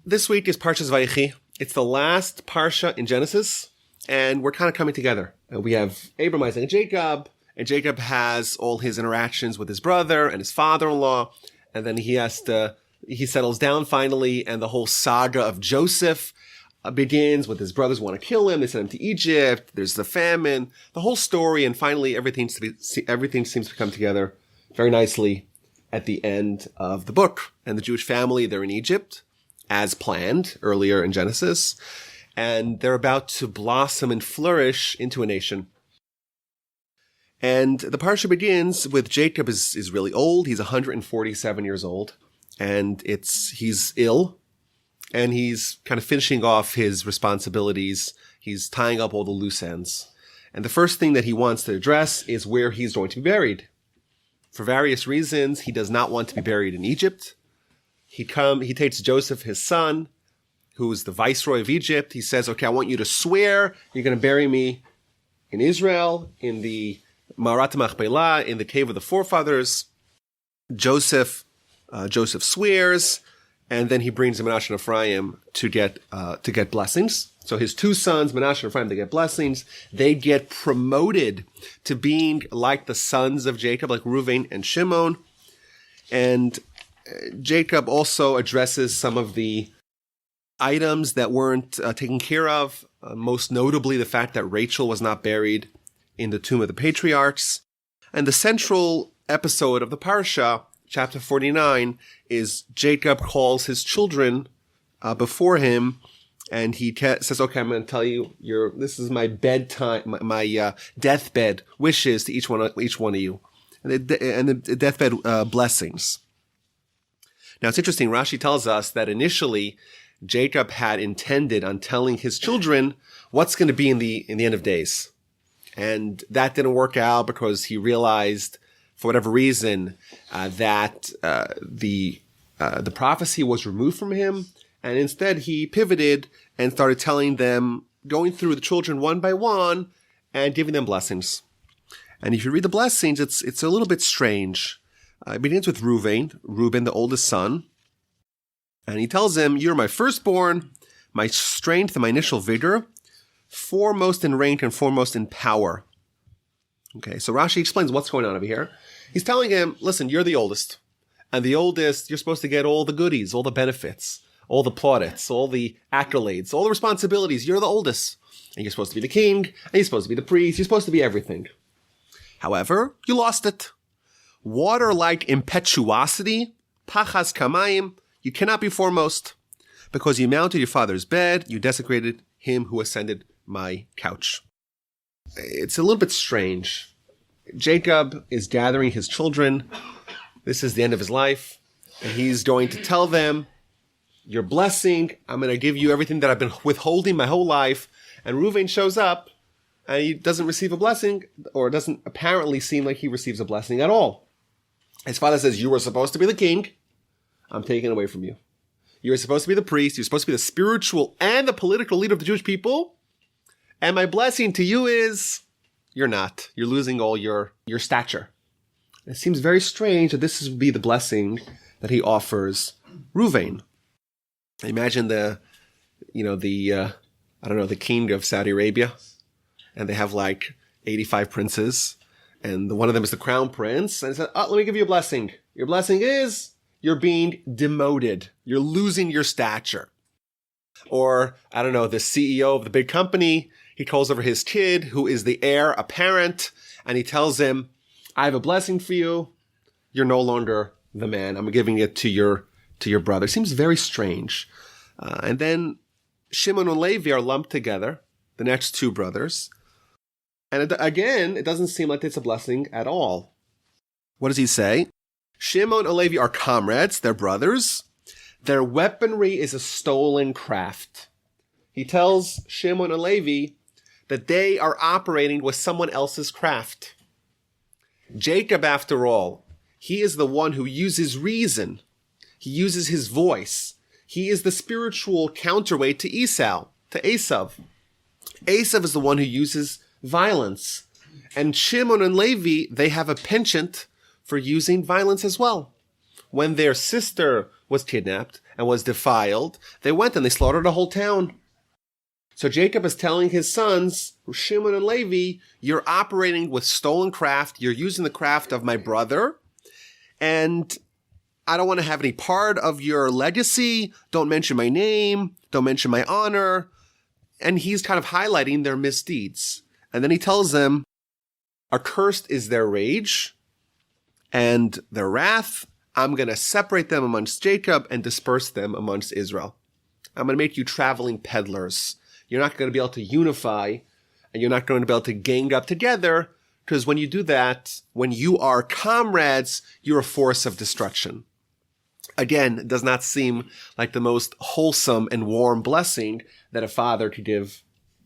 This week is Parshas Vayechi. It's the last Parsha in Genesis, and we're kind of coming together. We have Abram, Isaac, and Jacob has all his interactions with his brother and his father-in-law, and then he settles down finally, and the whole saga of Joseph begins with his brothers want to kill him. They send him to Egypt. There's the famine, the whole story, and finally everything seems to come together very nicely at the end of the book. And the Jewish family, they're in Egypt, as planned earlier in Genesis, and they're about to blossom and flourish into a nation. And the parsha begins with Jacob is really old. He's 147 years old, and he's ill, and he's kind of finishing off his responsibilities. He's tying up all the loose ends. And the first thing that he wants to address is where he's going to be buried. For various reasons, he does not want to be buried in Egypt. He takes Joseph, his son, who is the viceroy of Egypt. He says, okay, I want you to swear you're going to bury me in Israel, in the Ma'arat Machpelah, in the cave of the forefathers. Joseph swears, and then he brings Menashe and Ephraim to get blessings. So his two sons, Menashe and Ephraim, they get blessings. They get promoted to being like the sons of Jacob, like Reuben and Shimon. And Jacob also addresses some of the items that weren't taken care of, most notably the fact that Rachel was not buried in the tomb of the patriarchs. And the central episode of the Parsha, chapter 49, is Jacob calls his children before him, and he says, okay, I'm going to tell you, this is my bedtime, my deathbed wishes to each one of you, and the deathbed blessings. Now, it's interesting. Rashi tells us that initially Jacob had intended on telling his children what's going to be in the end of days. And that didn't work out because he realized, for whatever reason, that the prophecy was removed from him. And instead he pivoted and started telling them, going through the children one by one and giving them blessings. And if you read the blessings, it's a little bit strange. It begins with Reuben, the oldest son. And he tells him, you're my firstborn, my strength and my initial vigor, foremost in rank and foremost in power. Okay, so Rashi explains what's going on over here. He's telling him, listen, you're the oldest. And the oldest, you're supposed to get all the goodies, all the benefits, all the plaudits, all the accolades, all the responsibilities. You're the oldest. And you're supposed to be the king, and you're supposed to be the priest, you're supposed to be everything. However, you lost it. Water like impetuosity, pachas kamayim, you cannot be foremost, because you mounted your father's bed, you desecrated him who ascended my couch. It's a little bit strange. Jacob is gathering his children. This is the end of his life, and he's going to tell them, your blessing, I'm going to give you everything that I've been withholding my whole life. And Reuven shows up, and he doesn't receive a blessing, or it doesn't apparently seem like he receives a blessing at all. His father says, you were supposed to be the king. I'm taking it away from you. You're supposed to be the priest. You're supposed to be the spiritual and the political leader of the Jewish people. And my blessing to you is, you're not. You're losing all your stature. It seems very strange that this would be the blessing that he offers Reuven. Imagine the king of Saudi Arabia. And they have like 85 princes. And one of them is the crown prince. And he said, let me give you a blessing. Your blessing is you're being demoted. You're losing your stature. Or, the CEO of the big company, he calls over his kid, who is the heir apparent, and he tells him, I have a blessing for you. You're no longer the man. I'm giving it to your brother. It seems very strange. And then Simon and Levi are lumped together, the next two brothers. And again, it doesn't seem like it's a blessing at all. What does he say? Simon and Levi are comrades, they're brothers. Their weaponry is a stolen craft. He tells Simon and Levi that they are operating with someone else's craft. Jacob, after all, he is the one who uses reason. He uses his voice. He is the spiritual counterweight to Esau. Esau is the one who uses violence. And Shimon and Levi, they have a penchant for using violence as well. When their sister was kidnapped and was defiled, they went and they slaughtered a whole town. So Jacob is telling his sons, Shimon and Levi, you're operating with stolen craft. You're using the craft of my brother. And I don't want to have any part of your legacy. Don't mention my name. Don't mention my honor. And he's kind of highlighting their misdeeds. And then he tells them, accursed is their rage and their wrath. I'm going to separate them amongst Jacob and disperse them amongst Israel. I'm going to make you traveling peddlers. You're not going to be able to unify, and you're not going to be able to gang up together, because when you do that, when you are comrades, you're a force of destruction. Again, it does not seem like the most wholesome and warm blessing that a father could give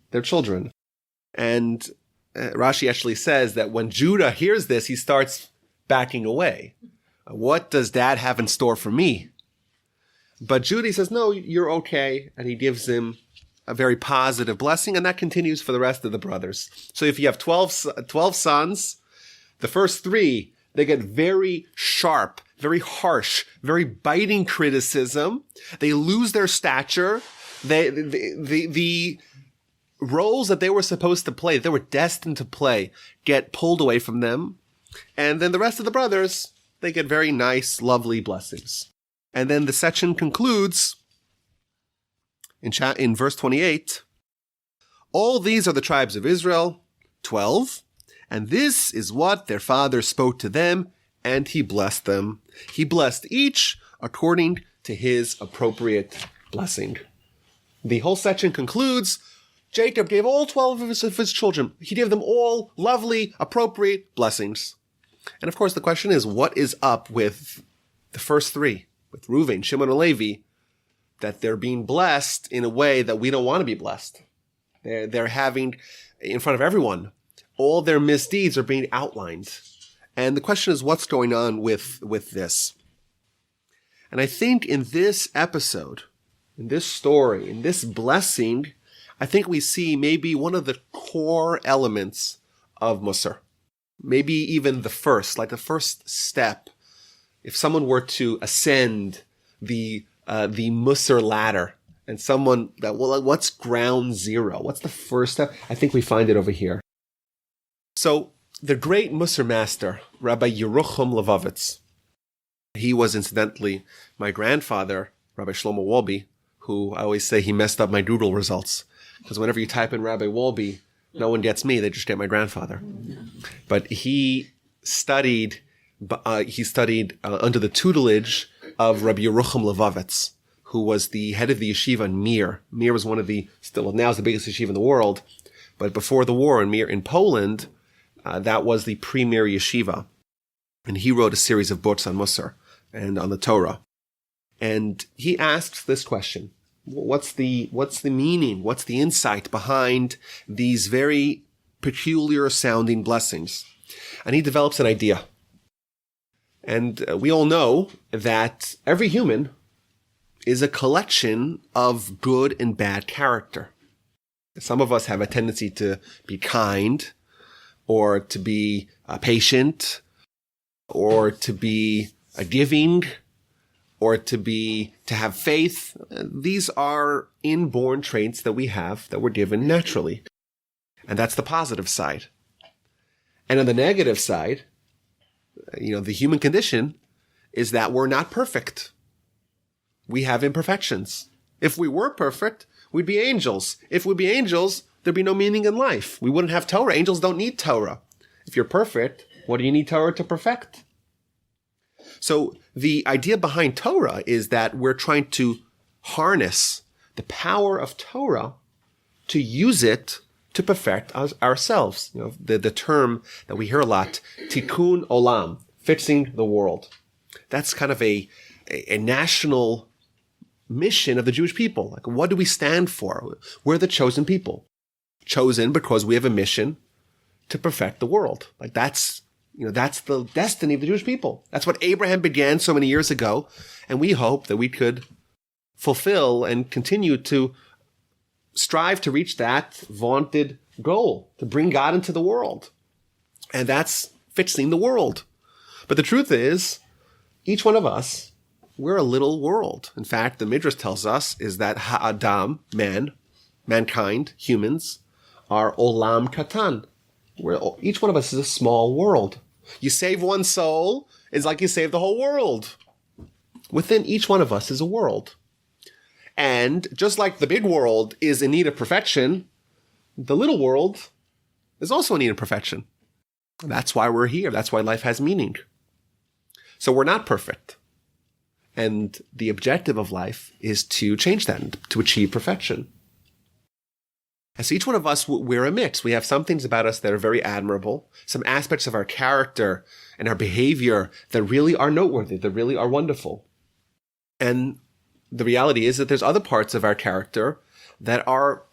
their children. And Rashi actually says that when Judah hears this, he starts backing away. What does dad have in store for me? But Judah says, no, you're okay. And he gives him a very positive blessing, and that continues for the rest of the brothers. So if you have 12 sons, the first 3, they get very sharp, very harsh, very biting criticism. They lose their stature. The roles that they were supposed to play, that they were destined to play, get pulled away from them. And then the rest of the brothers, they get very nice, lovely blessings. And then the section concludes in verse 28, all these are the tribes of Israel, 12, and this is what their father spoke to them, and he blessed them. He blessed each according to his appropriate blessing. The whole section concludes, Jacob gave all 12 of his children. He gave them all lovely, appropriate blessings. And of course, the question is, what is up with the first 3, with Reuben, Shimon, and Levi, that they're being blessed in a way that we don't want to be blessed? They're having, in front of everyone, all their misdeeds are being outlined. And the question is, what's going on with this? And I think in this episode, in this story, in this blessing, I think we see maybe one of the core elements of Mussar. Maybe even the first step. If someone were to ascend the Mussar ladder, and someone that, well, what's ground zero? What's the first step? I think we find it over here. So the great Mussar master, Rabbi Yerucham Levovitz, he was incidentally my grandfather, Rabbi Shlomo Wolbe, who I always say he messed up my Google results. Because whenever you type in Rabbi Wolbe, no one gets me, they just get my grandfather. But he studied under the tutelage of Rabbi Yerucham Levovitz, who was the head of the yeshiva in Mir. Mir was one of the, now is the biggest yeshiva in the world. But before the war in Mir in Poland, that was the premier yeshiva. And he wrote a series of books on Mussar and on the Torah. And he asks this question. What's the meaning? What's the insight behind these very peculiar sounding blessings? And he develops an idea. And we all know that every human is a collection of good and bad character. Some of us have a tendency to be kind, or to be patient, or to be giving, or to have faith. These are inborn traits that we have, that we're given naturally. And that's the positive side. And on the negative side, the human condition is that we're not perfect. We have imperfections. If we were perfect, we'd be angels. If we'd be angels, there'd be no meaning in life. We wouldn't have Torah. Angels don't need Torah. If you're perfect, what do you need Torah to perfect? So the idea behind Torah is that we're trying to harness the power of Torah to use it to perfect ourselves. The term that we hear a lot, tikkun olam, fixing the world. That's kind of a national mission of the Jewish people. Like, what do we stand for? We're the chosen people. Chosen because we have a mission to perfect the world. Like, that's the destiny of the Jewish people. That's what Abraham began so many years ago. And we hope that we could fulfill and continue to strive to reach that vaunted goal, to bring God into the world. And that's fixing the world. But the truth is, each one of us we're a little world. In fact, the Midrash tells us is that ha'adam, mankind, humans, are olam katan. Each one of us is a small world. You save one soul, it's like you save the whole world. Within each one of us is a world. And just like the big world is in need of perfection, the little world is also in need of perfection. That's why we're here. That's why life has meaning. So we're not perfect. And the objective of life is to change that, to achieve perfection. And so each one of us, we're a mix. We have some things about us that are very admirable, some aspects of our character and our behavior that really are noteworthy, that really are wonderful. And the reality is that there's other parts of our character that are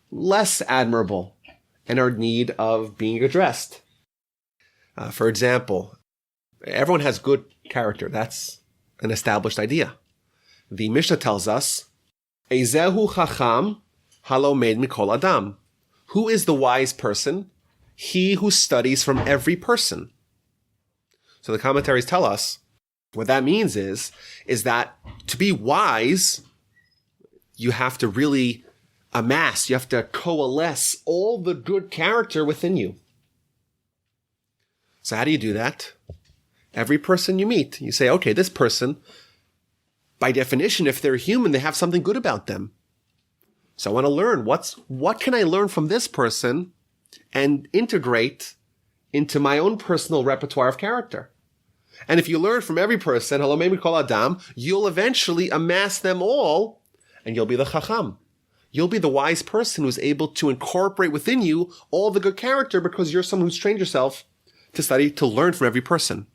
less admirable and are in need of being addressed. For example, everyone has good character. That's an established idea. The Mishnah tells us, Ezehu chacham halomed mikol adam. Who is the wise person? He who studies from every person. So the commentaries tell us what that means is that to be wise, you have to really amass, you have to coalesce all the good character within you. So how do you do that? Every person you meet, you say, okay, this person, by definition, if they're human, they have something good about them. So I want to learn what can I learn from this person and integrate into my own personal repertoire of character. And if you learn from every person, hello, maybe call Adam, you'll eventually amass them all, and you'll be the chacham. You'll be the wise person who's able to incorporate within you all the good character because you're someone who's trained yourself to study, to learn from every person.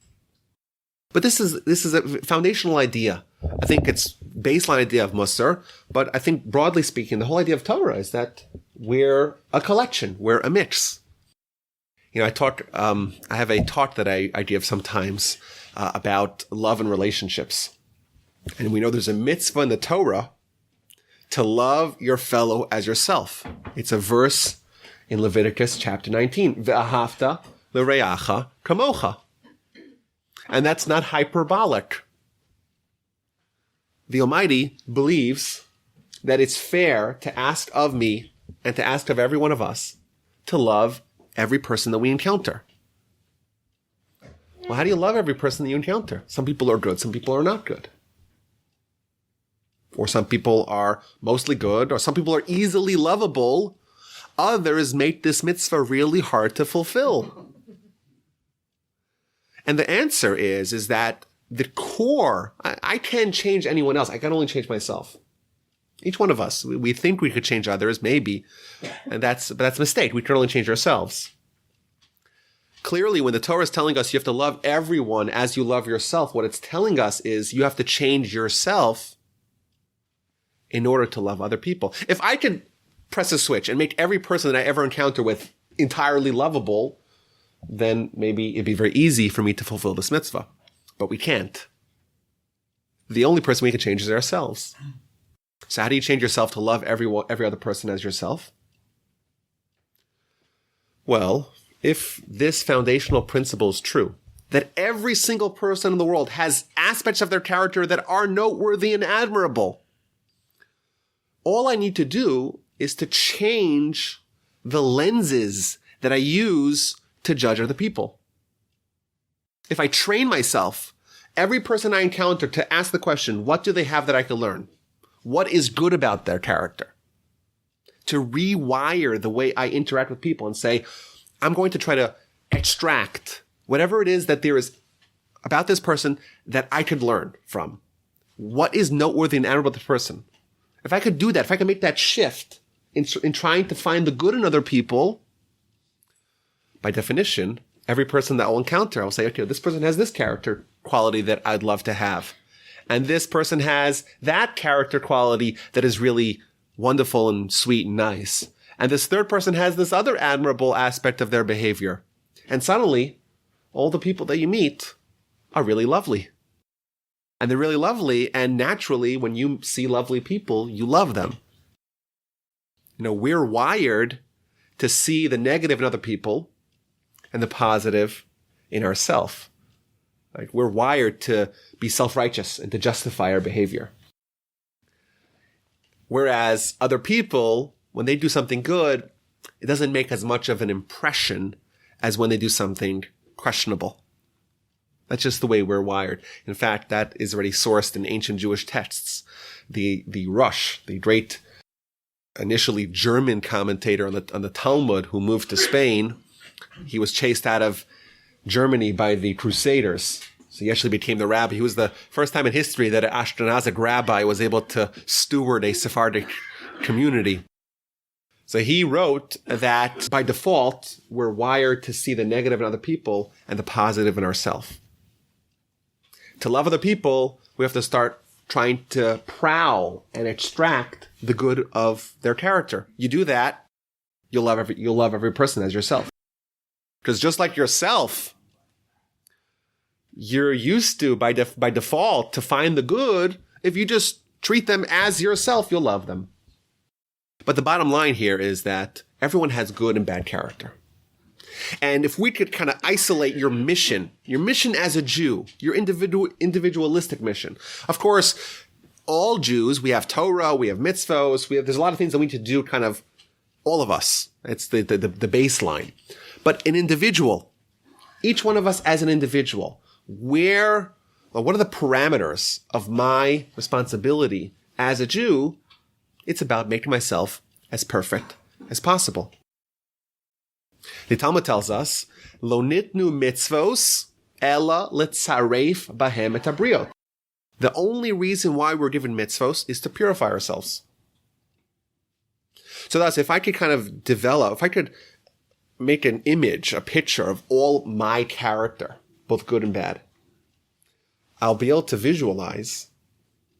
But this is a foundational idea. I think it's baseline idea of Mussar, but I think broadly speaking, the whole idea of Torah is that we're a collection, we're a mix. You know, I have a talk that I give sometimes about love and relationships. And we know there's a mitzvah in the Torah to love your fellow as yourself. It's a verse in Leviticus chapter 19. Ve'ahavta l'reacha kamocha. And that's not hyperbolic. The Almighty believes that it's fair to ask of me and to ask of every one of us to love every person that we encounter. Well, how do you love every person that you encounter? Some people are good, some people are not good. Or some people are mostly good, or some people are easily lovable. Others make this mitzvah really hard to fulfill. And the answer is that the core, I can't change anyone else. I can only change myself. Each one of us, we think we could change others, maybe. And that's a mistake. We can only change ourselves. Clearly, when the Torah is telling us you have to love everyone as you love yourself, what it's telling us is you have to change yourself in order to love other people. If I could press a switch and make every person that I ever encounter with entirely lovable, then maybe it'd be very easy for me to fulfill this mitzvah. But we can't. The only person we can change is ourselves. So how do you change yourself to love every other person as yourself? Well, if this foundational principle is true, that every single person in the world has aspects of their character that are noteworthy and admirable, all I need to do is to change the lenses that I use to judge other people. If I train myself, every person I encounter, to ask the question, what do they have that I can learn? What is good about their character? To rewire the way I interact with people and say, I'm going to try to extract whatever it is that there is about this person that I could learn from. What is noteworthy and admirable about the person? If I could do that, if I could make that shift in trying to find the good in other people, by definition, every person that I'll encounter, I'll say, okay, this person has this character quality that I'd love to have. And this person has that character quality that is really wonderful and sweet and nice. And this third person has this other admirable aspect of their behavior. And suddenly, all the people that you meet are really lovely. And they're really lovely, and naturally, when you see lovely people, you love them. You know, we're wired to see the negative in other people and the positive in ourselves. Like, we're wired to be self-righteous and to justify our behavior. Whereas other people, when they do something good, it doesn't make as much of an impression as when they do something questionable. That's just the way we're wired. In fact, that is already sourced in ancient Jewish texts. The Rush, the great initially German commentator on the Talmud who moved to Spain, he was chased out of Germany by the Crusaders. So he actually became the rabbi. He was the first time in history that an Ashkenazic rabbi was able to steward a Sephardic community. So he wrote that by default, we're wired to see the negative in other people and the positive in ourselves. To love other people, we have to start trying to prowl and extract the good of their character. You do that, you'll love every person as yourself. Because just like yourself, you're used to, by default, to find the good. If you just treat them as yourself, you'll love them. But the bottom line here is that everyone has good and bad character. And if we could kind of isolate your mission as a Jew, your individualistic mission. Of course, all Jews, we have Torah, we have mitzvos, there's a lot of things that we need to do, kind of all of us. It's the baseline. But an individual, each one of us as an individual, what are the parameters of my responsibility as a Jew? It's about making myself as perfect as possible. The Talmud tells us, Lo nitnu mitzvos, ella letzaref bahem et habriot. The only reason why we're given mitzvos is to purify ourselves. So thus, if I could make an image, a picture of all my character, both good and bad, I'll be able to visualize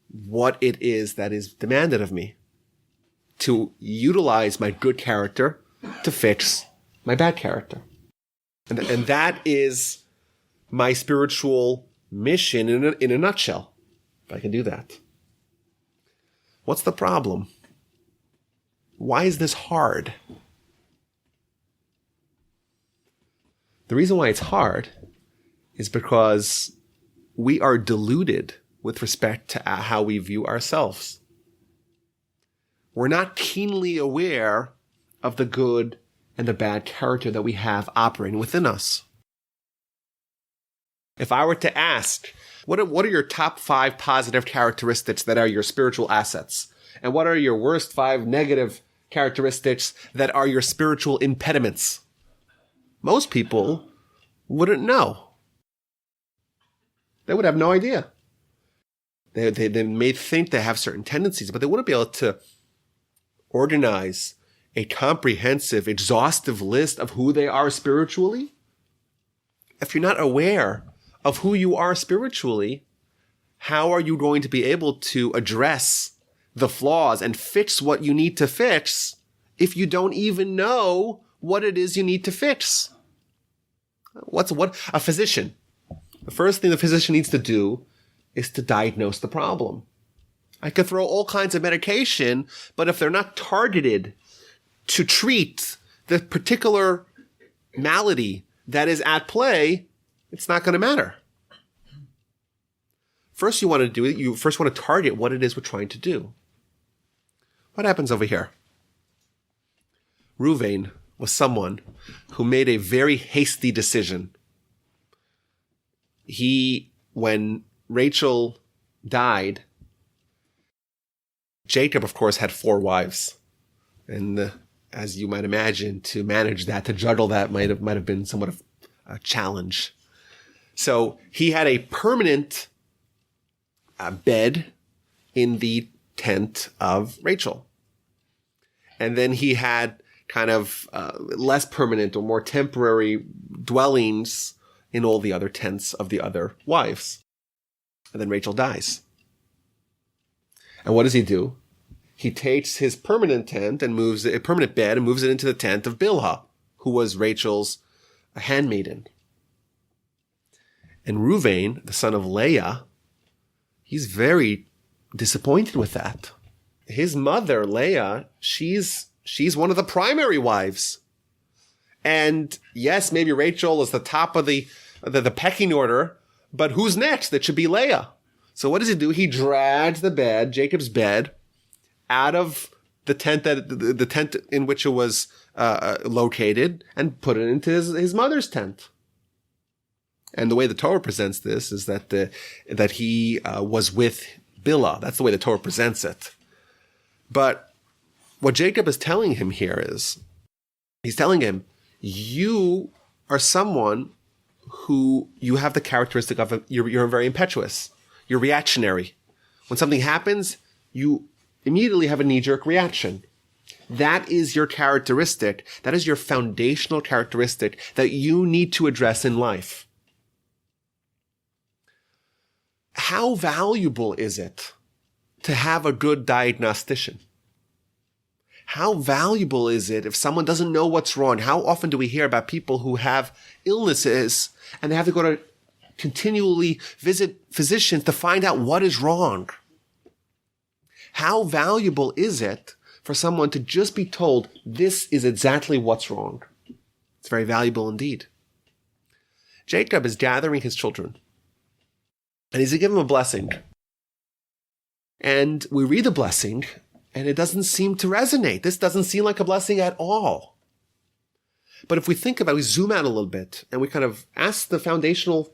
what it is that is demanded of me, to utilize my good character to fix my bad character. And that is my spiritual mission in a nutshell, if I can do that. What's the problem? Why is this hard? The reason why it's hard is because we are deluded with respect to how we view ourselves. We're not keenly aware of the good and the bad character that we have operating within us. If I were to ask, what are your top 5 positive characteristics that are your spiritual assets? And what are your worst 5 negative characteristics that are your spiritual impediments? Most people wouldn't know. They would have no idea. They may think they have certain tendencies, but they wouldn't be able to organize a comprehensive, exhaustive list of who they are spiritually. If you're not aware of who you are spiritually, how are you going to be able to address the flaws and fix what you need to fix if you don't even know what it is you need to fix? What a physician. The first thing the physician needs to do is to diagnose the problem. I could throw all kinds of medication, but if they're not targeted to treat the particular malady that is at play, it's not going to matter. First you want to target what it is we're trying to do. What happens over here? Reuben was someone who made a very hasty decision. When Rachel died, Jacob, of course, had 4 wives. And as you might imagine, to manage that, to juggle that might have been somewhat of a challenge. So he had a permanent bed in the tent of Rachel. And then he had kind of less permanent or more temporary dwellings in all the other tents of the other wives. And then Rachel dies. And what does he do? He takes his permanent tent and moves it, a permanent bed, and moves it into the tent of Bilhah, who was Rachel's handmaiden. And Reuben, the son of Leah, he's very disappointed with that. His mother, Leah, she's one of the primary wives. And yes, maybe Rachel is the top of the pecking order, But who's next? It should be Leah. So what does he do? He drags the bed, Jacob's bed, out of the tent the tent in which it was located, and put it into his mother's tent. And the way the Torah presents this is that he was with Bilhah. That's the way the Torah presents it. But what Jacob is telling him here is, he's telling him, you are someone who you have the characteristic of, you're very impetuous. You're reactionary. When something happens, you immediately have a knee-jerk reaction. That is your characteristic. That is your foundational characteristic that you need to address in life. How valuable is it to have a good diagnostician? How valuable is it if someone doesn't know what's wrong? How often do we hear about people who have illnesses and they have to go to continually visit physicians to find out what is wrong? How valuable is it for someone to just be told, this is exactly what's wrong? It's very valuable indeed. Jacob is gathering his children, and he's to give them a blessing. And we read the blessing, and it doesn't seem to resonate. This doesn't seem like a blessing at all. But if we think about it, we zoom out a little bit, and we kind of ask the foundational,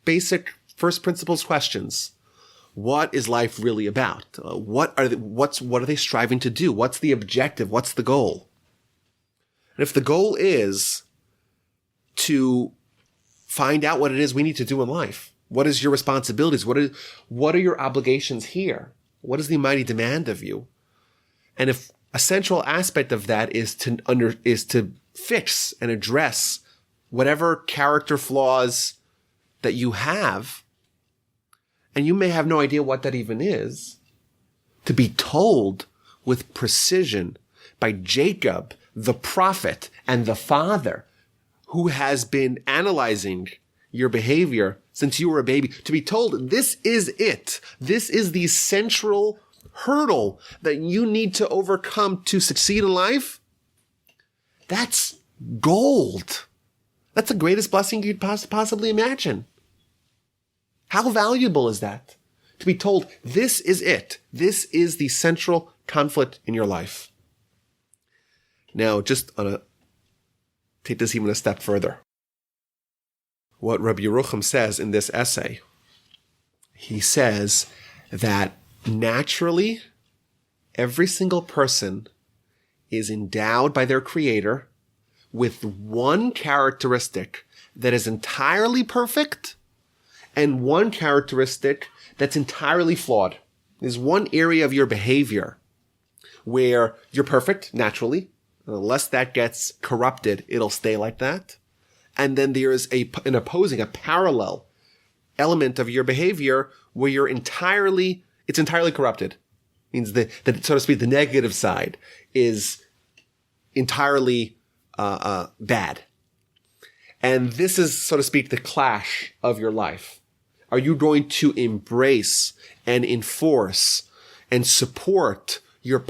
basic, first principles questions. What is life really about? What are they striving to do? What's the objective? What's the goal? And if the goal is to find out what it is we need to do in life, what is your responsibilities? What are your obligations here? What is the mighty demand of you? And if a central aspect of that is to fix and address whatever character flaws that you have, and you may have no idea what that even is, to be told with precision by Jacob, the prophet and the father, who has been analyzing your behavior since you were a baby, to be told this is it. This is the central hurdle that you need to overcome to succeed in life. That's gold. That's the greatest blessing you could possibly imagine. How valuable is that? To be told, this is it. This is the central conflict in your life. Now, take this even a step further. What Rabbi Yerucham says in this essay, he says that naturally, every single person is endowed by their Creator with one characteristic that is entirely perfect and one characteristic that's entirely flawed. There's one area of your behavior where you're perfect, naturally. Unless that gets corrupted, it'll stay like that. And then there is a parallel element of your behavior where it's entirely corrupted. Means that, so to speak, the negative side is entirely bad. And this is, so to speak, the clash of your life. Are you going to embrace and enforce and support your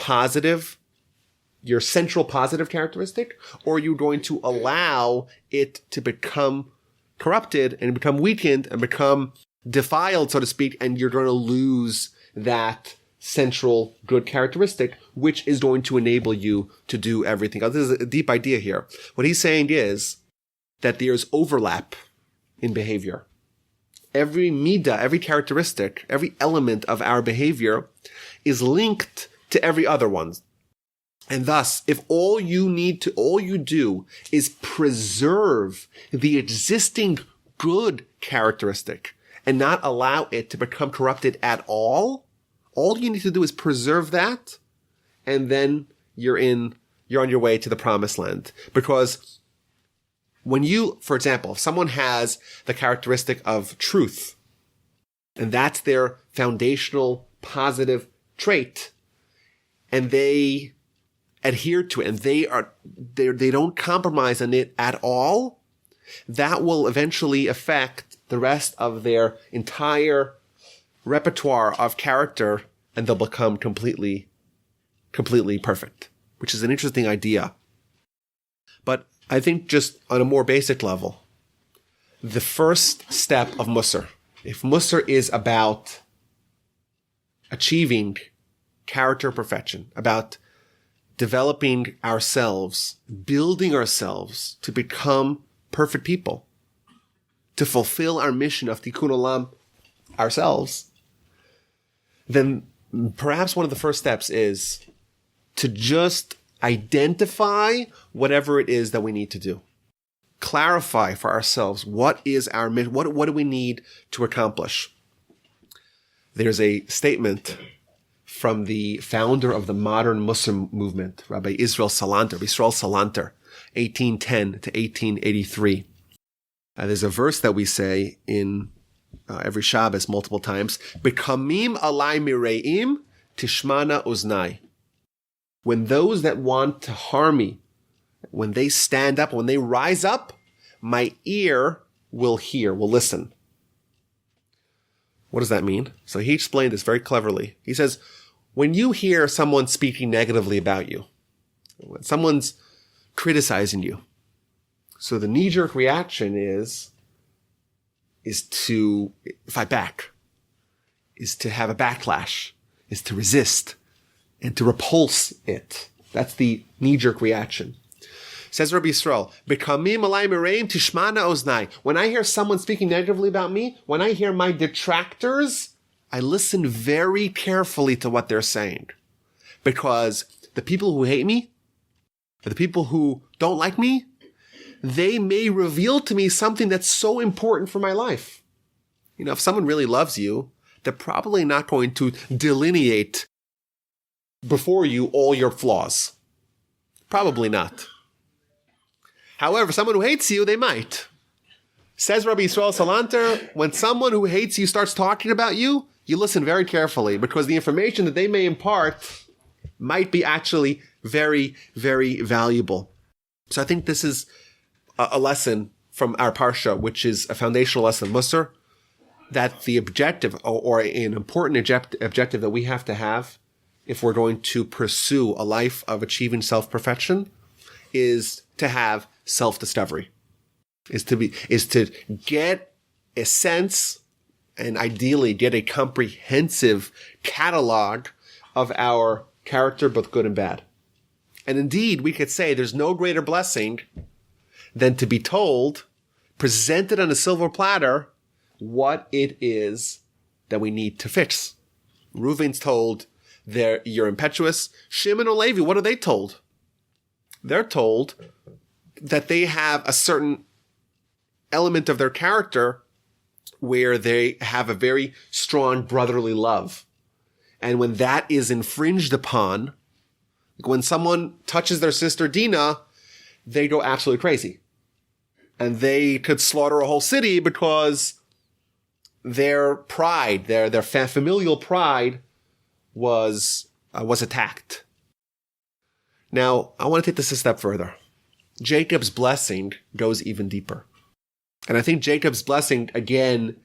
central positive characteristic, or are you going to allow it to become corrupted and become weakened and become defiled, so to speak, and you're going to lose that central good characteristic, which is going to enable you to do everything else? This is a deep idea here. What he's saying is that there's overlap in behavior. Every midah, every characteristic, every element of our behavior is linked to every other one. And thus, if all you do is preserve the existing good characteristic and not allow it to become corrupted at all you need to do is preserve that, and then you're on your way to the promised land. Because for example, if someone has the characteristic of truth, and that's their foundational positive trait, and they adhere to it, and they don't compromise on it at all, that will eventually affect the rest of their entire repertoire of character, and they'll become completely perfect, which is an interesting idea. But I think just on a more basic level, the first step of Mussar, if Mussar is about achieving character perfection, about developing ourselves, building ourselves to become perfect people, to fulfill our mission of Tikkun Olam ourselves, then perhaps one of the first steps is to just identify whatever it is that we need to do. Clarify for ourselves what is our mission, what do we need to accomplish. There's a statement from the founder of the modern Muslim movement, Rabbi Israel Salanter, 1810 to 1883. There's a verse that we say in every Shabbos multiple times, B'kamim alai mireim tishmana uznai. When those that want to harm me, when they stand up, when they rise up, my ear will hear, will listen. What does that mean? So he explained this very cleverly. He says, when you hear someone speaking negatively about you, when someone's criticizing you, so the knee-jerk reaction is to fight back, is to have a backlash, is to resist, and to repulse it. That's the knee-jerk reaction. Says Rabbi Yisrael, B'kamim alai mireim tishmana oznai. When I hear someone speaking negatively about me, when I hear my detractors, I listen very carefully to what they're saying. Because the people who hate me, the people who don't like me, they may reveal to me something that's so important for my life. You know, if someone really loves you, they're probably not going to delineate before you all your flaws. Probably not. However, someone who hates you, they might. Says Rabbi Yisrael Salanter, when someone who hates you starts talking about you, you listen very carefully because the information that they may impart might be actually very, very valuable. So I think this is a lesson from our Parsha, which is a foundational lesson, Mussar, that the objective, or an important objective that we have to have if we're going to pursue a life of achieving self-perfection, is to have self-discovery, is to get a sense and ideally get a comprehensive catalog of our character, both good and bad. And indeed, we could say there's no greater blessing than to be told, presented on a silver platter, what it is that we need to fix. Reuben's told you're impetuous. Simon and Levi, what are they told? They're told that they have a certain element of their character where they have a very strong brotherly love. And when that is infringed upon, like when someone touches their sister Dinah, they go absolutely crazy. And they could slaughter a whole city because their pride, their familial pride was attacked. Now, I want to take this a step further. Jacob's blessing goes even deeper. And I think Jacob's blessing, again,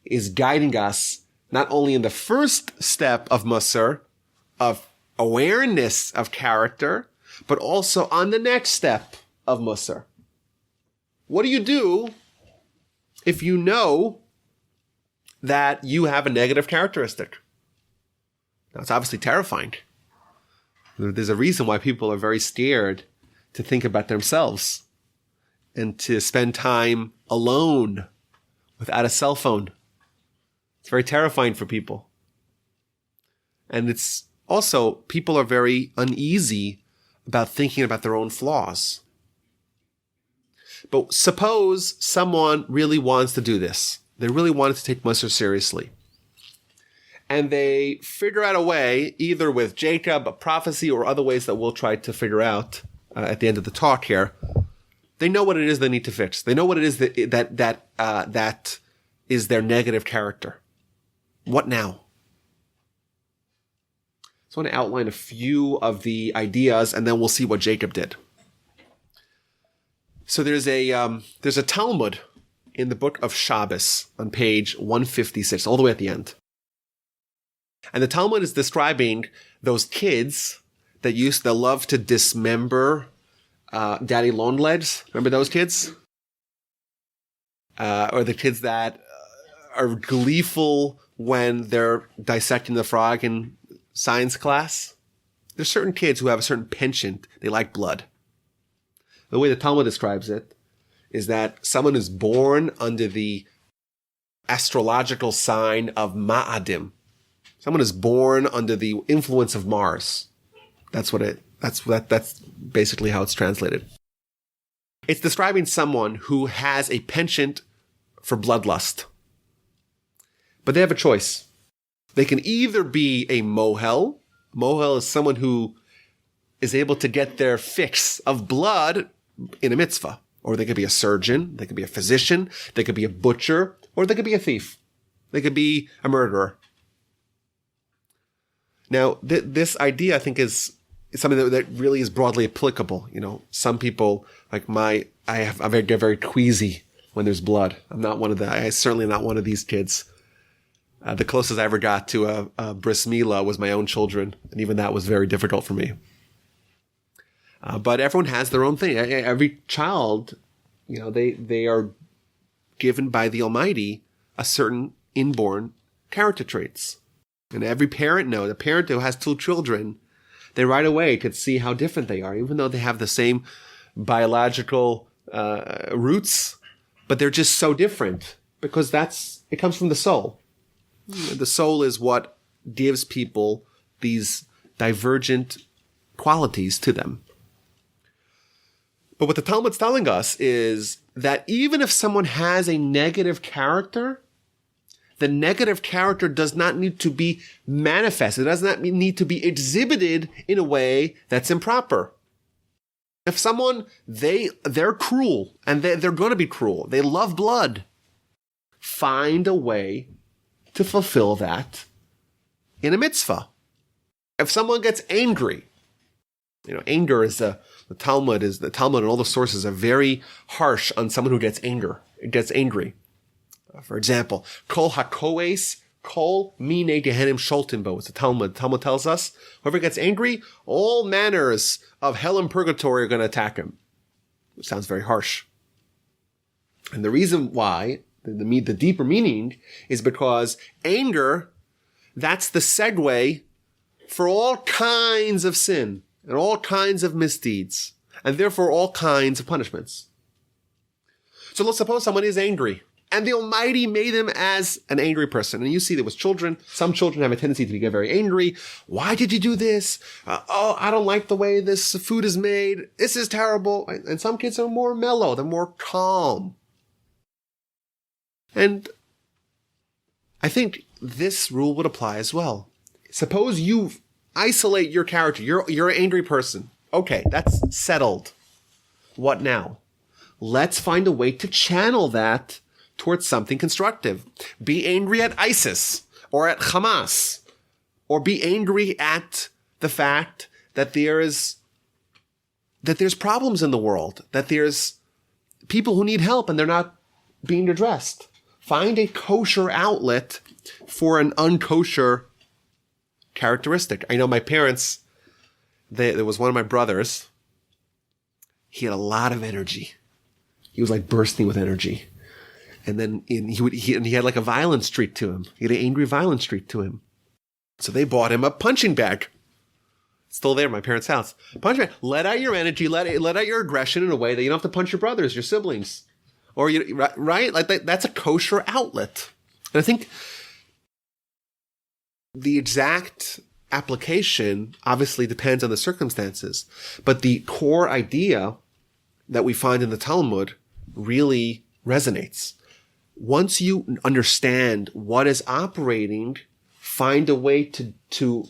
is guiding us not only in the first step of Mussar, of awareness of character, but also on the next step of Mussar. What do you do if you know that you have a negative characteristic? Now, it's obviously terrifying. There's a reason why people are very scared to think about themselves and to spend time alone without a cell phone. It's very terrifying for people. And it's also, people are very uneasy about thinking about their own flaws. But suppose someone really wants to do this. They really wanted to take Mussar seriously. And they figure out a way, either with Jacob, a prophecy, or other ways that we'll try to figure out at the end of the talk here. They know what it is they need to fix. They know what it is that is their negative character. What now? So I want to outline a few of the ideas, and then we'll see what Jacob did. So there's a Talmud in the book of Shabbos on page 156, all the way at the end. And the Talmud is describing those kids that love to dismember daddy long legs. Remember those kids? Or the kids that are gleeful when they're dissecting the frog in science class. There's certain kids who have a certain penchant. They like blood. The way the Talmud describes it is that someone is born under the astrological sign of Ma'adim. Someone is born under the influence of Mars. That's basically how it's translated. It's describing someone who has a penchant for bloodlust. But they have a choice. They can either be a mohel. Mohel is someone who is able to get their fix of blood in a mitzvah. Or they could be a surgeon, they could be a physician, they could be a butcher, or they could be a thief. They could be a murderer. Now, this idea, I think, is something that really is broadly applicable. You know, some people, like I get very queasy when there's blood. I'm certainly not one of these kids. The closest I ever got to a bris milah was my own children, and even that was very difficult for me. But everyone has their own thing. Every child, you know, they are given by the Almighty a certain inborn character traits. And every parent knows, a parent who has 2 children, they right away could see how different they are, even though they have the same biological roots, but they're just so different because it comes from the soul. The soul is what gives people these divergent qualities to them. But what the Talmud's telling us is that even if someone has a negative character, the negative character does not need to be manifested. It does not need to be exhibited in a way that's improper. If someone, they're cruel, and they're going to be cruel. They love blood. Find a way to fulfill that in a mitzvah. If someone gets angry, you know, anger is the Talmud and all the sources are very harsh on someone who gets angry. For example, kol hakoes, kol mine gehenim sholtim bo. It's the Talmud. The Talmud tells us, whoever gets angry, all manners of hell and purgatory are going to attack him. It sounds very harsh. And the reason why, the deeper meaning, is because anger, that's the segue for all kinds of sin and all kinds of misdeeds, and therefore all kinds of punishments. So let's suppose someone is angry, and the Almighty made them as an angry person. And you see that with children, some children have a tendency to get very angry. Why did you do this? I don't like the way this food is made. This is terrible. And some kids are more mellow. They're more calm. And I think this rule would apply as well. Suppose you isolate your character. You're an angry person. Okay, that's settled. What now? Let's find a way to channel that towards something constructive. Be angry at ISIS or at Hamas, or be angry at the fact that there's problems in the world, that there's people who need help and they're not being addressed. Find a kosher outlet for an unkosher characteristic. I know my parents, there was one of my brothers, he had a lot of energy. He was like bursting with energy. And then he had like a violent streak to him. He had an angry, violent streak to him. So they bought him a punching bag. Still there at my parents' house. Punching bag. Let out your energy. Let out your aggression in a way that you don't have to punch your brothers, your siblings. Or, right? Like that's a kosher outlet. And I think the exact application obviously depends on the circumstances. But the core idea that we find in the Talmud really resonates. Once you understand what is operating, find a way to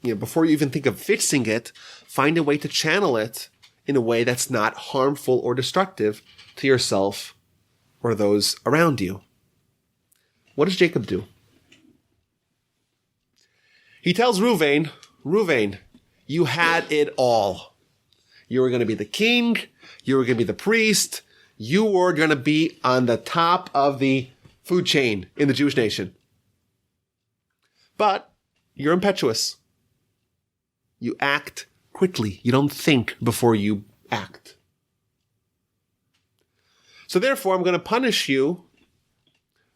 before you even think of fixing it, find a way to channel it in a way that's not harmful or destructive to yourself or those around you. What does Jacob do? He tells Reuben, you had it all. You were going to be the king. You were going to be the priest. You were going to be on the top of the food chain in the Jewish nation. But you're impetuous. You act quickly. You don't think before you act. So therefore, I'm going to punish you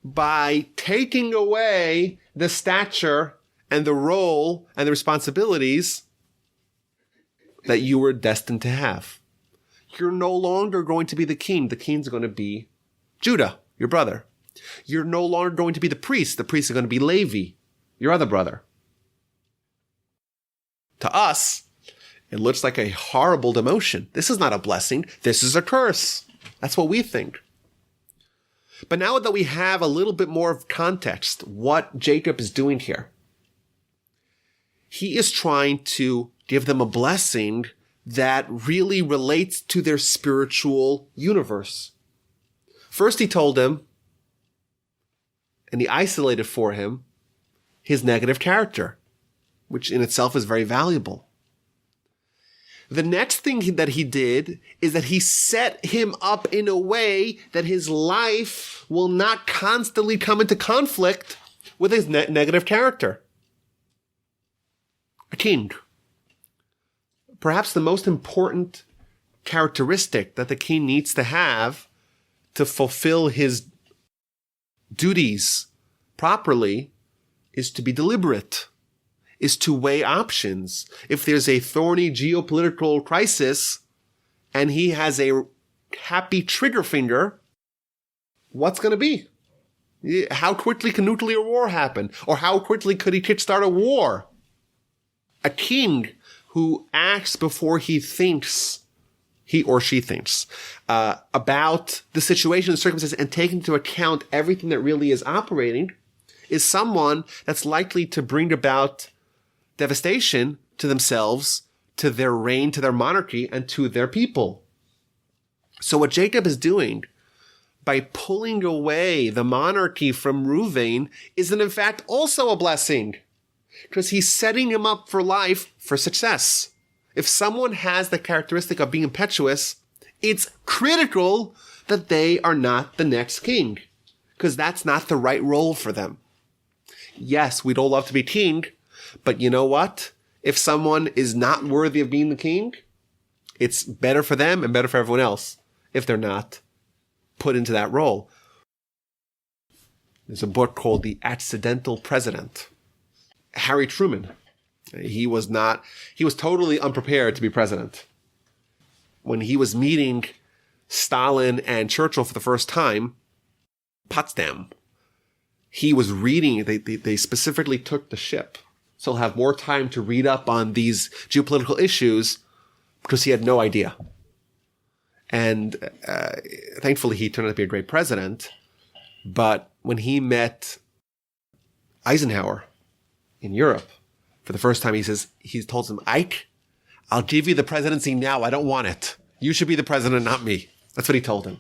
by taking away the stature and the role and the responsibilities that you were destined to have. You're no longer going to be the king. The king's going to be Judah, your brother. You're no longer going to be the priest. The priest is going to be Levi, your other brother. To us, it looks like a horrible demotion. This is not a blessing. This is a curse. That's what we think. But now that we have a little bit more of context, what Jacob is doing here, he is trying to give them a blessing that really relates to their spiritual universe. First, he told them, and he isolated for him, his negative character, which in itself is very valuable. The next thing that he did is that he set him up in a way that his life will not constantly come into conflict with his negative character. A king. Perhaps the most important characteristic that the king needs to have to fulfill his duties properly is to be deliberate, is to weigh options. If there's a thorny geopolitical crisis and he has a happy trigger finger, what's going to be? How quickly can nuclear war happen? Or how quickly could he kickstart a war? A king who acts before he or she thinks, about the situation and circumstances and taking into account everything that really is operating, is someone that's likely to bring about devastation to themselves, to their reign, to their monarchy, and to their people. So what Jacob is doing by pulling away the monarchy from Reuben is in fact also a blessing, because he's setting him up for life, for success. If someone has the characteristic of being impetuous, it's critical that they are not the next king, because that's not the right role for them. Yes, we'd all love to be king, but you know what? If someone is not worthy of being the king, it's better for them and better for everyone else if they're not put into that role. There's a book called The Accidental President. Harry Truman, he was totally unprepared to be president. When he was meeting Stalin and Churchill for the first time, Potsdam, he was reading, they specifically took the ship. So he'll have more time to read up on these geopolitical issues because he had no idea. And thankfully, he turned out to be a great president. But when he met Eisenhower in Europe for the first time, he told him, Ike, I'll give you the presidency now. I don't want it. You should be the president, not me. That's what he told him.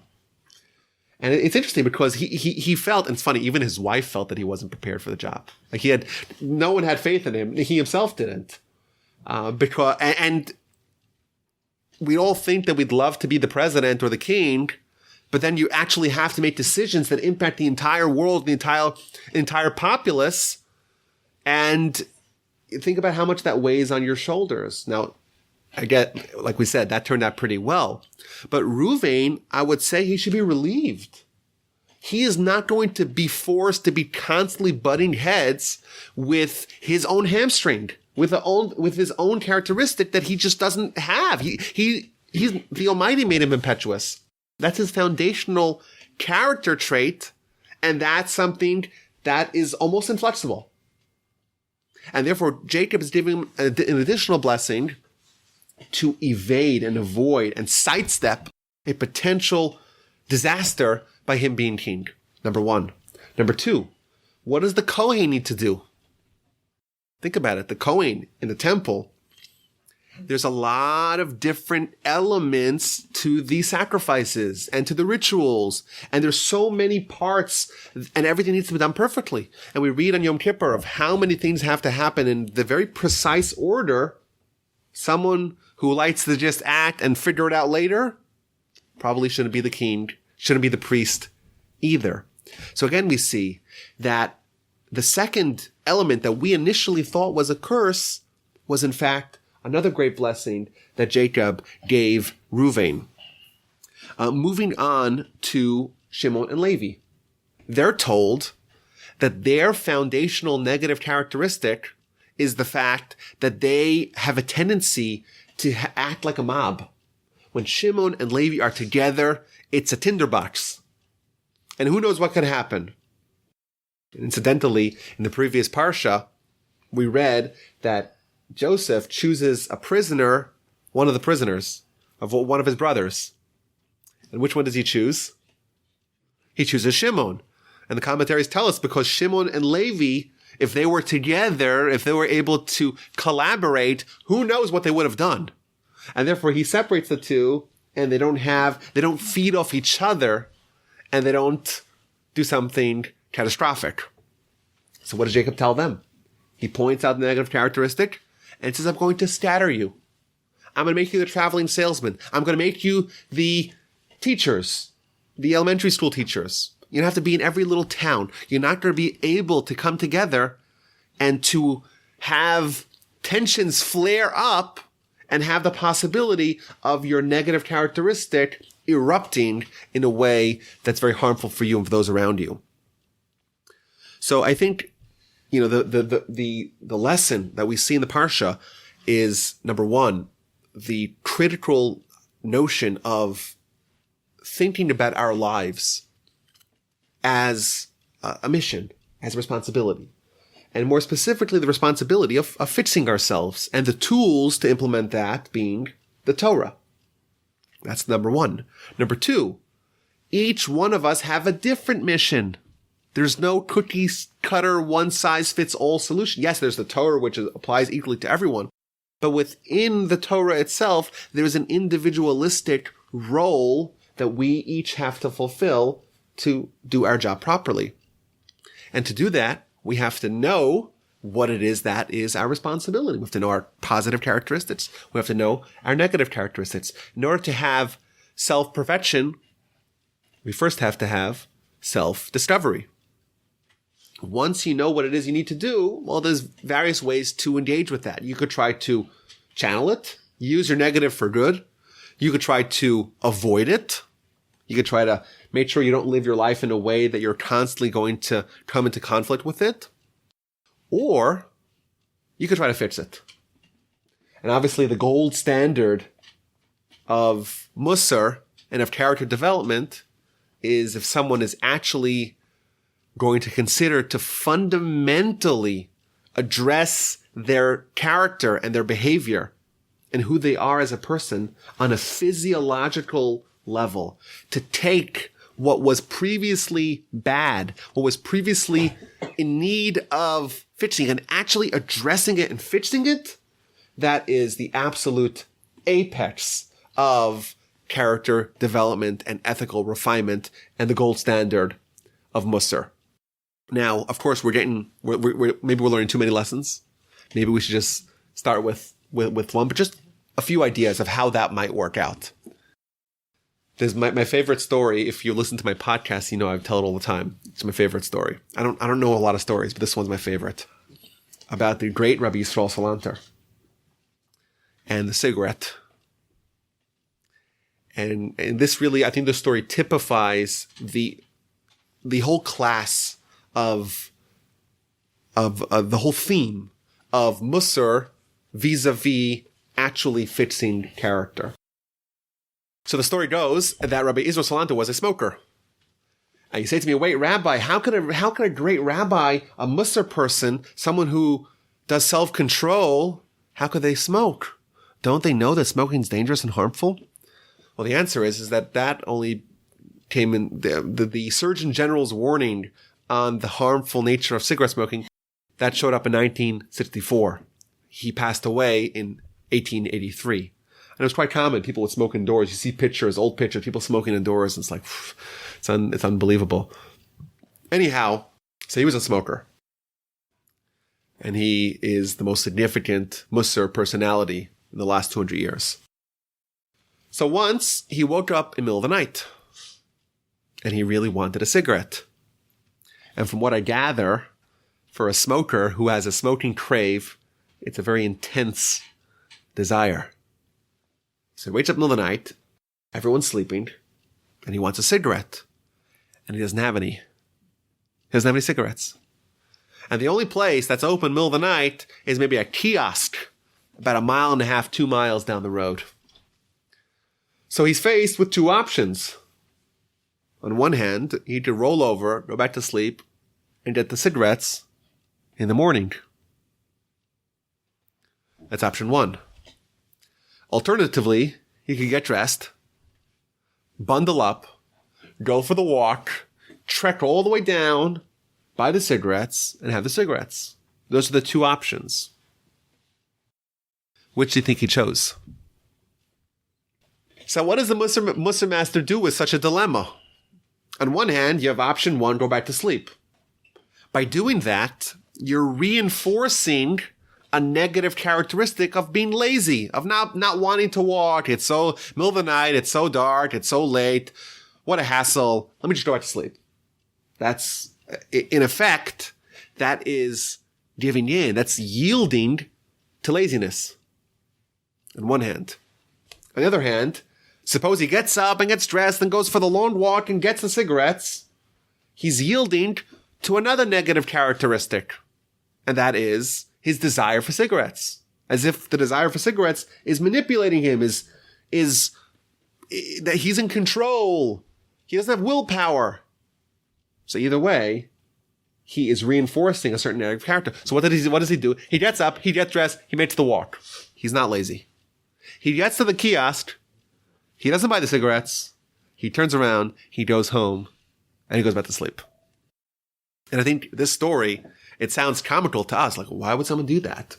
And it's interesting because he felt, and it's funny, even his wife felt that he wasn't prepared for the job. Like no one had faith in him. He himself didn't. And we all think that we'd love to be the president or the king, but then you actually have to make decisions that impact the entire world, the entire populace. And think about how much that weighs on your shoulders. Now, like we said, that turned out pretty well. But Reuben, I would say he should be relieved. He is not going to be forced to be constantly butting heads with his own hamstring, with his own characteristic that he just doesn't have. He's the Almighty made him impetuous. That's his foundational character trait, and that's something that is almost inflexible. And therefore, Jacob is giving him an additional blessing to evade and avoid and sidestep a potential disaster by him being king. Number one. Number two, what does the Kohen need to do? Think about it. The Kohen in the temple, there's a lot of different elements to the sacrifices and to the rituals. And there's so many parts and everything needs to be done perfectly. And we read on Yom Kippur of how many things have to happen in the very precise order. Someone who likes to just act and figure it out later probably shouldn't be the king, shouldn't be the priest either. So again, we see that the second element that we initially thought was a curse was in fact another great blessing that Jacob gave Reuben. Moving on to Shimon and Levi. they're told that their foundational negative characteristic is the fact that they have a tendency to act like a mob. When Shimon and Levi are together, it's a tinderbox. And who knows what could happen. Incidentally, in the previous parsha, we read that Joseph chooses a prisoner, one of the prisoners, of one of his brothers. And which one does he choose? He chooses Shimon. And the commentaries tell us because Shimon and Levi, if they were together, if they were able to collaborate, who knows what they would have done. And therefore he separates the two, and they don't feed off each other, and they don't do something catastrophic. So what does Jacob tell them? He points out the negative characteristic and says, I'm going to scatter you. I'm going to make you the traveling salesman. I'm going to make you the teachers, the elementary school teachers. You don't have to be in every little town. You're not going to be able to come together and to have tensions flare up and have the possibility of your negative characteristic erupting in a way that's very harmful for you and for those around you. So I think, the lesson that we see in the Parsha is, number one, the critical notion of thinking about our lives as a mission, as a responsibility. And more specifically, the responsibility of fixing ourselves and the tools to implement that being the Torah. That's number one. Number two, each one of us have a different mission. There's no cookie cutter, one size fits all solution. Yes, there's the Torah, which applies equally to everyone. But within the Torah itself, there's an individualistic role that we each have to fulfill to do our job properly. And to do that, we have to know what it is that is our responsibility. We have to know our positive characteristics. We have to know our negative characteristics. In order to have self-perfection, we first have to have self-discovery. Once you know what it is you need to do, well, there's various ways to engage with that. You could try to channel it, use your negative for good. You could try to avoid it. You could try to make sure you don't live your life in a way that you're constantly going to come into conflict with it. Or you could try to fix it. And obviously the gold standard of Mussar and of character development is if someone is actually going to consider to fundamentally address their character and their behavior and who they are as a person on a physiological level, to take what was previously bad, what was previously in need of fixing, and actually addressing it and fixing it, that is the absolute apex of character development and ethical refinement and the gold standard of Mussar. Now, of course, maybe we're learning too many lessons. Maybe we should just start with one, but just a few ideas of how that might work out. There's my favorite story. If you listen to my podcast, I tell it all the time. It's my favorite story. I don't know a lot of stories, but this one's my favorite. About the great Rabbi Yisrael Salanter and the cigarette. And this really, I think this story typifies the whole class of the whole theme of Mussar vis-a-vis actually fixing character. So the story goes that Rabbi Israel Salanter was a smoker. And you say to me, wait, Rabbi, how could a great rabbi, a Mussar person, someone who does self-control, how could they smoke? Don't they know that smoking is dangerous and harmful? Well, the answer is that only came in the Surgeon General's warning on the harmful nature of cigarette smoking. That showed up in 1964. He passed away in 1883. And it was quite common. People would smoke indoors. You see pictures, old pictures, people smoking indoors. And it's like, it's unbelievable. Anyhow, so he was a smoker. And he is the most significant Mussar personality in the last 200 years. So once he woke up in the middle of the night and he really wanted a cigarette. And from what I gather, for a smoker who has a smoking crave, it's a very intense desire. So he wakes up in the middle of the night, everyone's sleeping, and he wants a cigarette. And he doesn't have any. He doesn't have any cigarettes. And the only place that's open in the middle of the night is maybe a kiosk about 1.5 miles, 2 miles down the road. So he's faced with two options. On one hand, he could roll over, go back to sleep, and get the cigarettes in the morning. That's option one. Alternatively, he could get dressed, bundle up, go for the walk, trek all the way down, buy the cigarettes, and have the cigarettes. Those are the two options. Which do you think he chose? So what does the Mussar master do with such a dilemma? On one hand, you have option one, go back to sleep. By doing that, you're reinforcing a negative characteristic of being lazy, of not wanting to walk. It's so middle of the night, it's so dark, it's so late. What a hassle. Let me just go back to sleep. That's, in effect, that is giving in. That's yielding to laziness. On one hand. On the other hand, suppose he gets up and gets dressed and goes for the long walk and gets the cigarettes. He's yielding to another negative characteristic. And that is his desire for cigarettes. As if the desire for cigarettes is manipulating him, is that he's in control. He doesn't have willpower. So either way, he is reinforcing a certain negative character. So what does he do? He gets up, he gets dressed, he makes the walk. He's not lazy. He gets to the kiosk, he doesn't buy the cigarettes, he turns around, he goes home, and he goes back to sleep. And I think this story, it sounds comical to us, like, why would someone do that?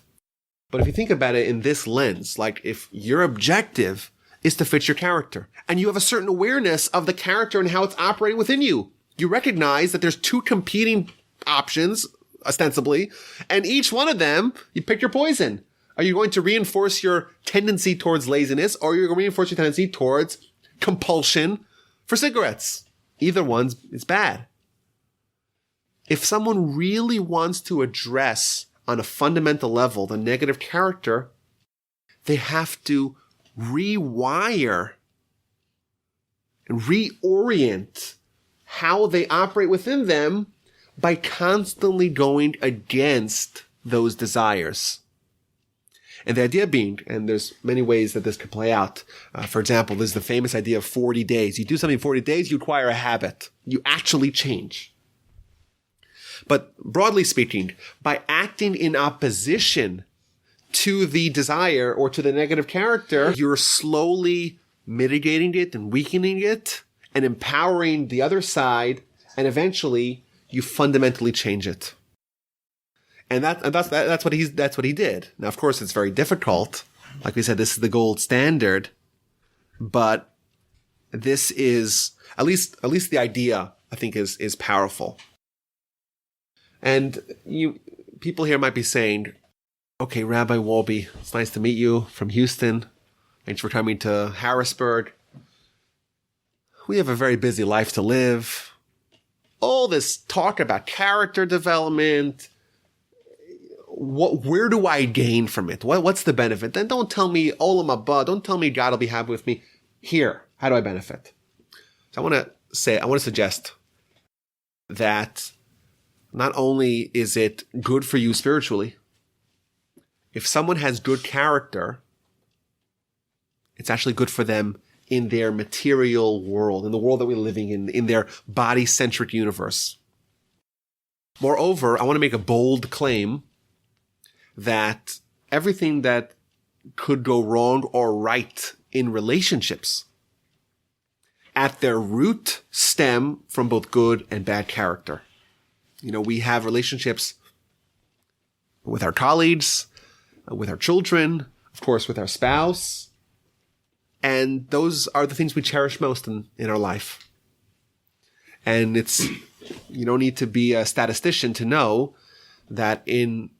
But if you think about it in this lens, like if your objective is to fit your character, and you have a certain awareness of the character and how it's operating within you, you recognize that there's two competing options, ostensibly, and each one of them, you pick your poison. Are you going to reinforce your tendency towards laziness, or are you going to reinforce your tendency towards compulsion for cigarettes? Either one is bad. If someone really wants to address on a fundamental level the negative character, they have to rewire and reorient how they operate within them by constantly going against those desires. And the idea being, and there's many ways that this could play out. For example, there's the famous idea of 40 days. You do something 40 days, you acquire a habit. You actually change. But broadly speaking, by acting in opposition to the desire or to the negative character, you're slowly mitigating it and weakening it and empowering the other side, and eventually you fundamentally change it. And that's what he did. Now, of course, it's very difficult. Like we said, this is the gold standard, but this is at least the idea, I think, is powerful. And people here might be saying, okay, Rabbi Wolbe, it's nice to meet you from Houston. Thanks for coming to Harrisburg. We have a very busy life to live. All this talk about character development, where do I gain from it? What's the benefit? Then don't tell me olam haba. Don't tell me God will be happy with me. Here, how do I benefit? So I want to suggest that not only is it good for you spiritually, if someone has good character, it's actually good for them in their material world, in the world that we're living in their body-centric universe. Moreover, I want to make a bold claim that everything that could go wrong or right in relationships at their root stem from both good and bad character. You know, we have relationships with our colleagues, with our children, of course, with our spouse. And those are the things we cherish most in our life. And you don't need to be a statistician to know that in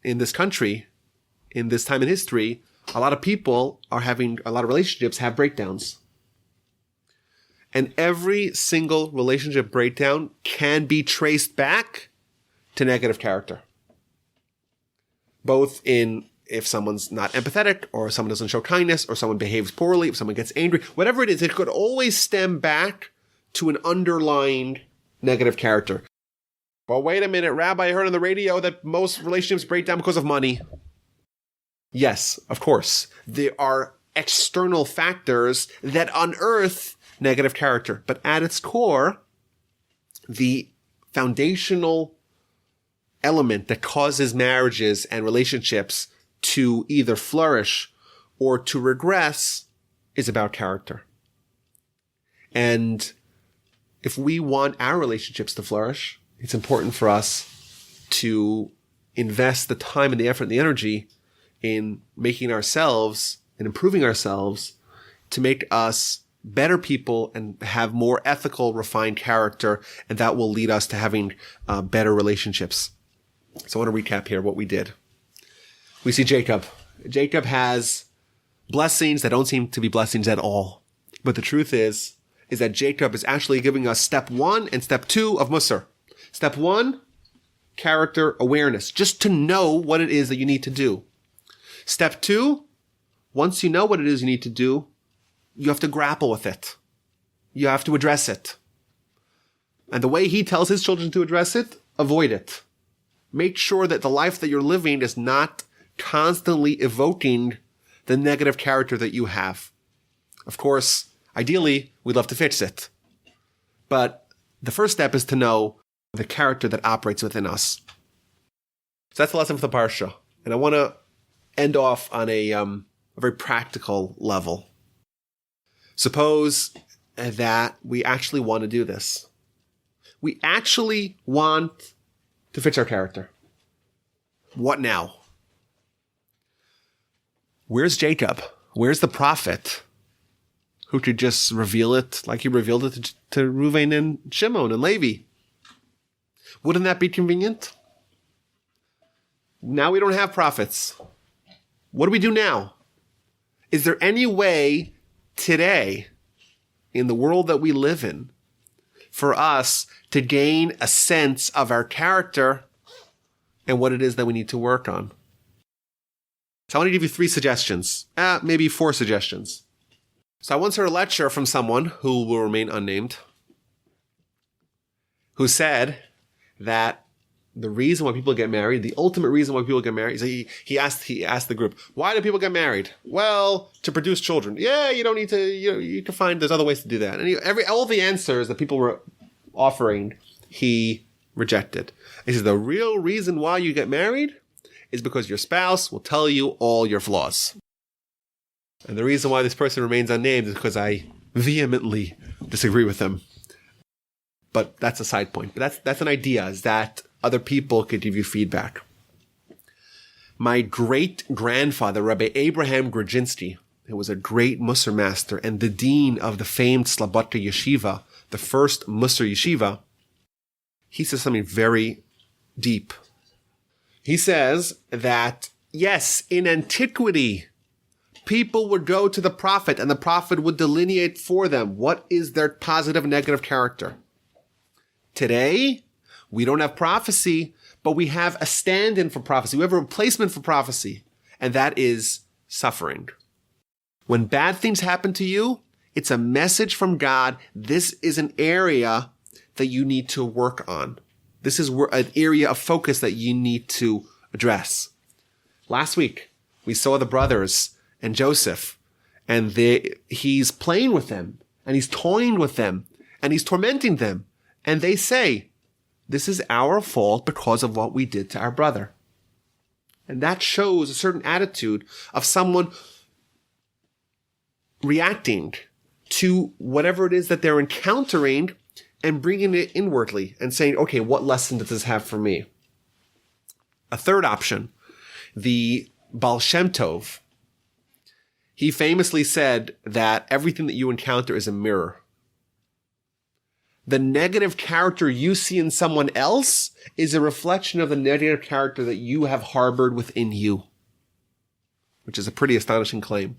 this country, in this time in history, a lot of relationships have breakdowns. And every single relationship breakdown can be traced back to negative character. Both in if someone's not empathetic, or someone doesn't show kindness, or someone behaves poorly, if someone gets angry, whatever it is, it could always stem back to an underlying negative character. But wait a minute, Rabbi, I heard on the radio that most relationships break down because of money. Yes, of course. There are external factors that unearth negative character. But at its core, the foundational element that causes marriages and relationships to either flourish or to regress is about character. And if we want our relationships to flourish, it's important for us to invest the time and the effort and the energy in making ourselves and improving ourselves to make us better people and have more ethical, refined character, and that will lead us to having better relationships. So I want to recap here what we did. We see Jacob. Jacob has blessings that don't seem to be blessings at all. But the truth is that Jacob is actually giving us step 1 and step 2 of Mussar. Step 1, character awareness, just to know what it is that you need to do. Step 2, once you know what it is you need to do, you have to grapple with it. You have to address it. And the way he tells his children to address it, avoid it. Make sure that the life that you're living is not constantly evoking the negative character that you have. Of course, ideally, we'd love to fix it. But the first step is to know the character that operates within us. So that's the lesson for the Parsha. And I want to end off on a very practical level. Suppose that we actually want to do this. We actually want to fix our character. What now? Where's Jacob? Where's the prophet who could just reveal it like he revealed it to Reuben and Shimon and Levi? Wouldn't that be convenient? Now we don't have prophets. What do we do now? Is there any way today, in the world that we live in, for us to gain a sense of our character and what it is that we need to work on? So I want to give you 3 suggestions, maybe 4 suggestions. So I once heard a lecture from someone who will remain unnamed, who said that the reason why people get married, the ultimate reason why people get married, so he asked the group, why do people get married? Well, to produce children. Yeah, you don't need to, you can find, there's other ways to do that. And all the answers that people were offering, he rejected. He says, the real reason why you get married is because your spouse will tell you all your flaws. And the reason why this person remains unnamed is because I vehemently disagree with them. But that's a side point. But that's an idea, is that other people could give you feedback. My great-grandfather, Rabbi Abraham Grodzinski, who was a great Mussar master and the dean of the famed Slobodka Yeshiva, the first Mussar yeshiva, he says something very deep. He says that, yes, in antiquity, people would go to the prophet and the prophet would delineate for them what is their positive and negative character. Today, we don't have prophecy, but we have a stand-in for prophecy. We have a replacement for prophecy, and that is suffering. When bad things happen to you, it's a message from God. This is an area that you need to work on. This is an area of focus that you need to address. Last week, we saw the brothers and Joseph, and he's playing with them, and he's toying with them, and he's tormenting them. And they say, this is our fault because of what we did to our brother. And that shows a certain attitude of someone reacting to whatever it is that they're encountering and bringing it inwardly and saying, okay, what lesson does this have for me? A third option, the Baal Shem Tov. He famously said that everything that you encounter is a mirror. The negative character you see in someone else is a reflection of the negative character that you have harbored within you, which is a pretty astonishing claim.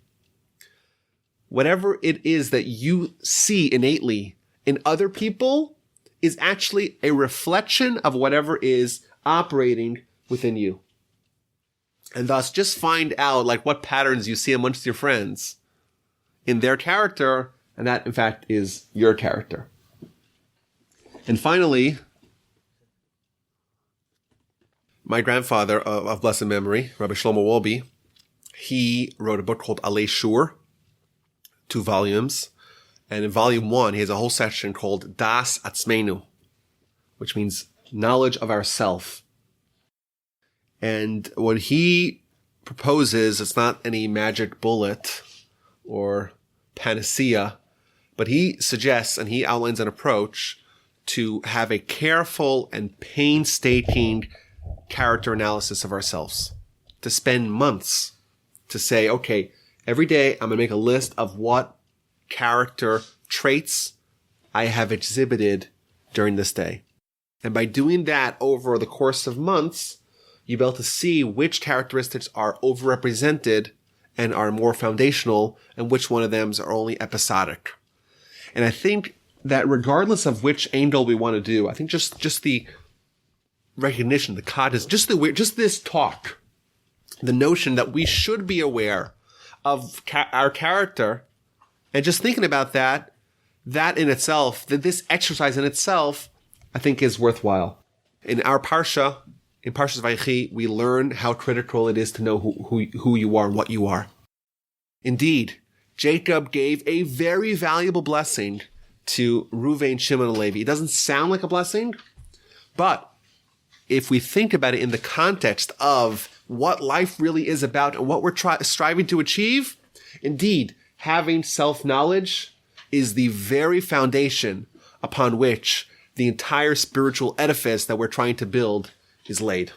Whatever it is that you see innately in other people is actually a reflection of whatever is operating within you. And thus, just find out like what patterns you see amongst your friends in their character, and that, in fact, is your character. And finally, My grandfather of blessed memory, Rabbi Shlomo Wolbe, he wrote a book called Alei Shur, 2 volumes. And in volume 1, he has a whole section called Das Atzmeinu, which means knowledge of ourself. And what he proposes, it's not any magic bullet or panacea, but he suggests and he outlines an approach to have a careful and painstaking character analysis of ourselves. To spend months to say, okay, every day I'm going to make a list of what character traits I have exhibited during this day. And by doing that over the course of months, you'll be able to see which characteristics are overrepresented and are more foundational and which one of them are only episodic. And I think that regardless of which angle we want to do, I think just the recognition, the cognizance, just this talk, the notion that we should be aware of our character, and just thinking about that in itself, that this exercise in itself, I think is worthwhile. In our Parsha, in Parshas Vayechi, we learn how critical it is to know who you are and what you are. Indeed, Jacob gave a very valuable blessing to Reuben, Simon, and Levi. It doesn't sound like a blessing, but if we think about it in the context of what life really is about and what we're striving to achieve, indeed, having self-knowledge is the very foundation upon which the entire spiritual edifice that we're trying to build is laid.